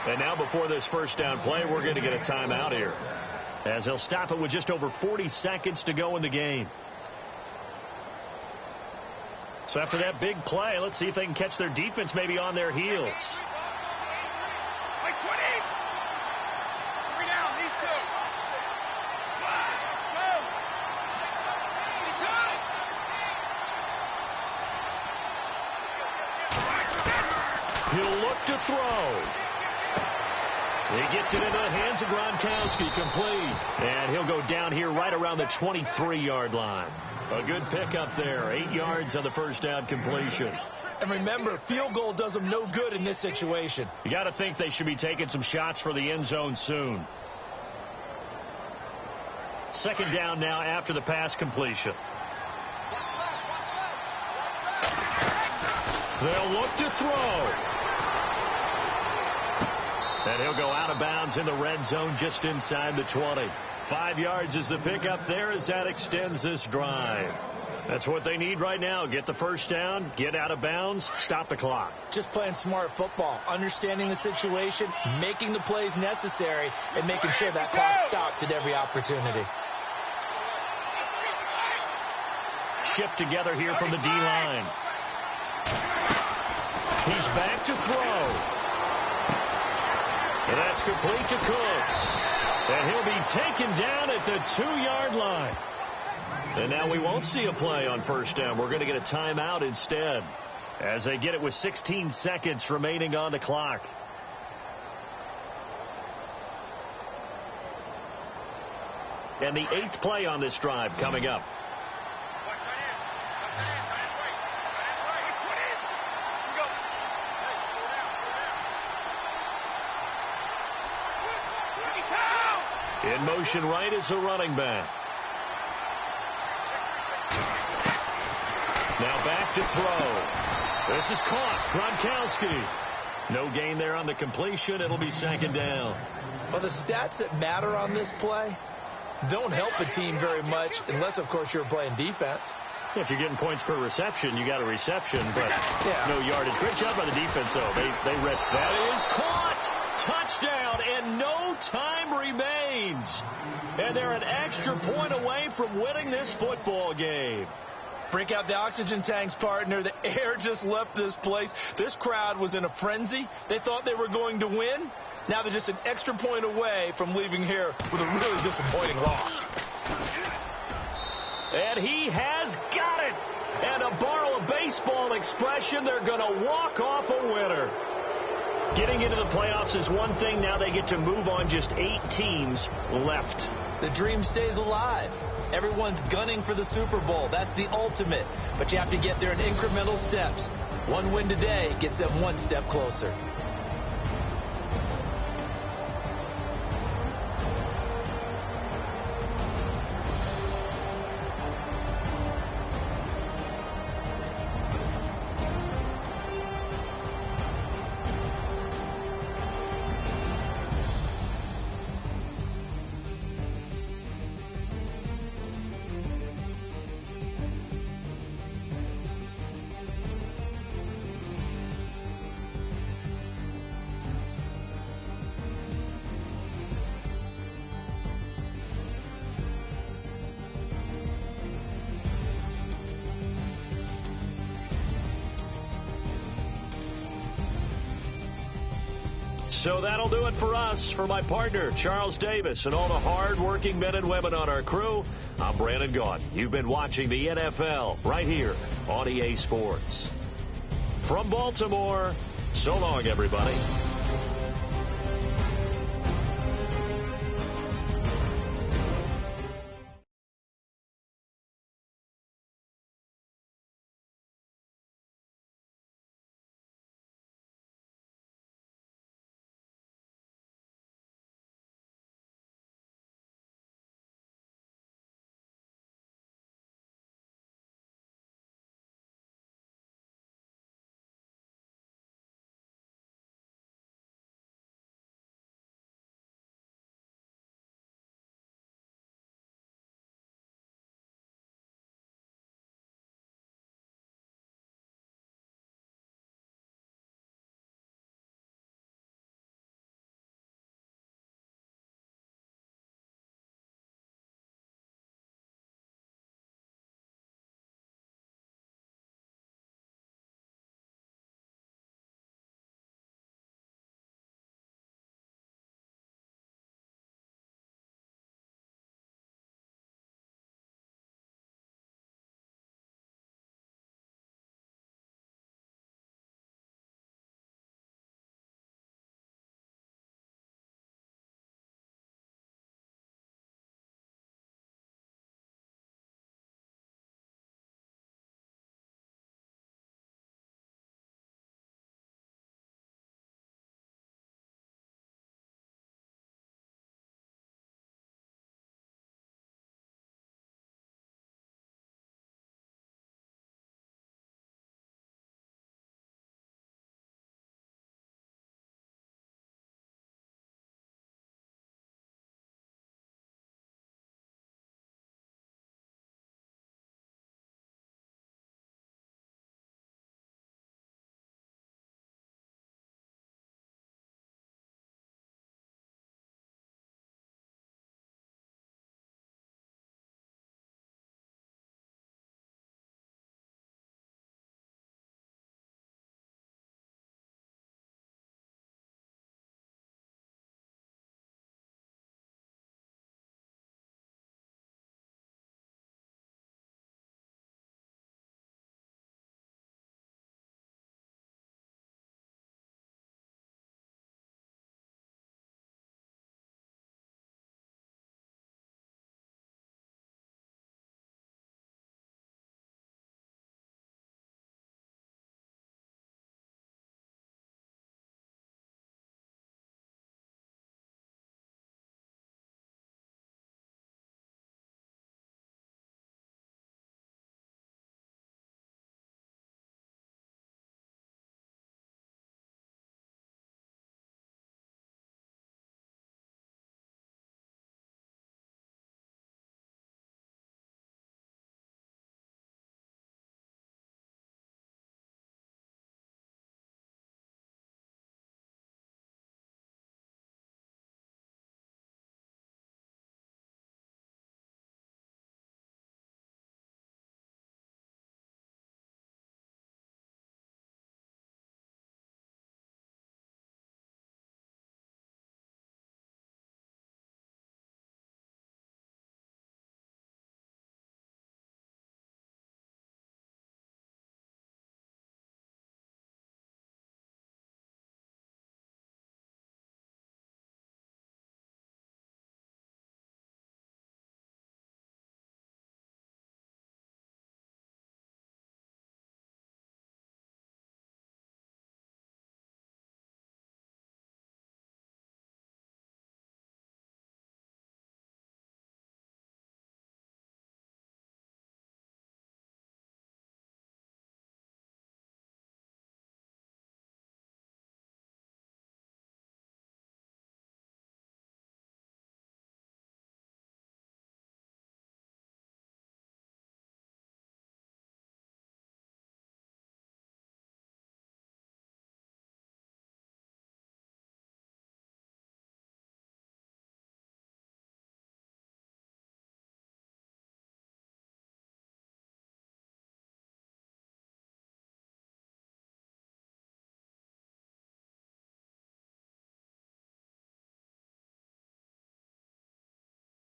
Speaker 2: And now before this first down play, we're going to get a timeout here, as they'll stop it with just over 40 seconds to go in the game. So after that big play, let's see if they can catch their defense maybe on their heels. He'll look to throw. He gets it into the hands of Gronkowski, complete. And he'll go down here right around the 23-yard line. A good pickup there. 8 yards on the first down completion.
Speaker 3: And remember, field goal does them no good in this situation.
Speaker 2: You got to think they should be taking some shots for the end zone soon. 2nd down now after the pass completion. They'll look to throw. And he'll go out of bounds in the red zone just inside the 20. 5 yards is the pickup there as that extends this drive. That's what they need right now. Get the first down, get out of bounds, stop the clock.
Speaker 3: Just playing smart football, understanding the situation, making the plays necessary, and making sure that clock stops at every opportunity.
Speaker 2: Shift together here from the D-line. He's back to throw. And that's complete to Cooks. And he'll be taken down at the 2-yard line. And now we won't see a play on first down. We're going to get a timeout instead as they get it with 16 seconds remaining on the clock. And the 8th play on this drive coming up. In motion right is the running back. Now back to throw. This is caught. Gronkowski. No gain there on the completion. It'll be second down.
Speaker 3: Well, the stats that matter on this play don't help a team very much unless, of course, you're playing defense.
Speaker 2: If you're getting points per reception, you got a reception, but no yardage. Great job by the defense, though. They read. That is caught. Touchdown, and no time remains. And they're an extra point away from winning this football game.
Speaker 3: Break out the oxygen tanks, partner. The air just left this place. This crowd was in a frenzy. They thought they were going to win. Now they're just an extra point away from leaving here with a really disappointing loss.
Speaker 2: And he has got it. And to borrow a baseball expression, they're going to walk off a winner. Getting into the playoffs is one thing. Now they get to move on. Just 8 teams left.
Speaker 3: The dream stays alive. Everyone's gunning for the Super Bowl. That's the ultimate. But you have to get there in incremental steps. One win today gets them one step closer.
Speaker 2: So that'll do it for us. For my partner, Charles Davis, and all the hard-working men and women on our crew, I'm Brandon Gaudin. You've been watching the NFL right here on EA Sports. From Baltimore, so long, everybody.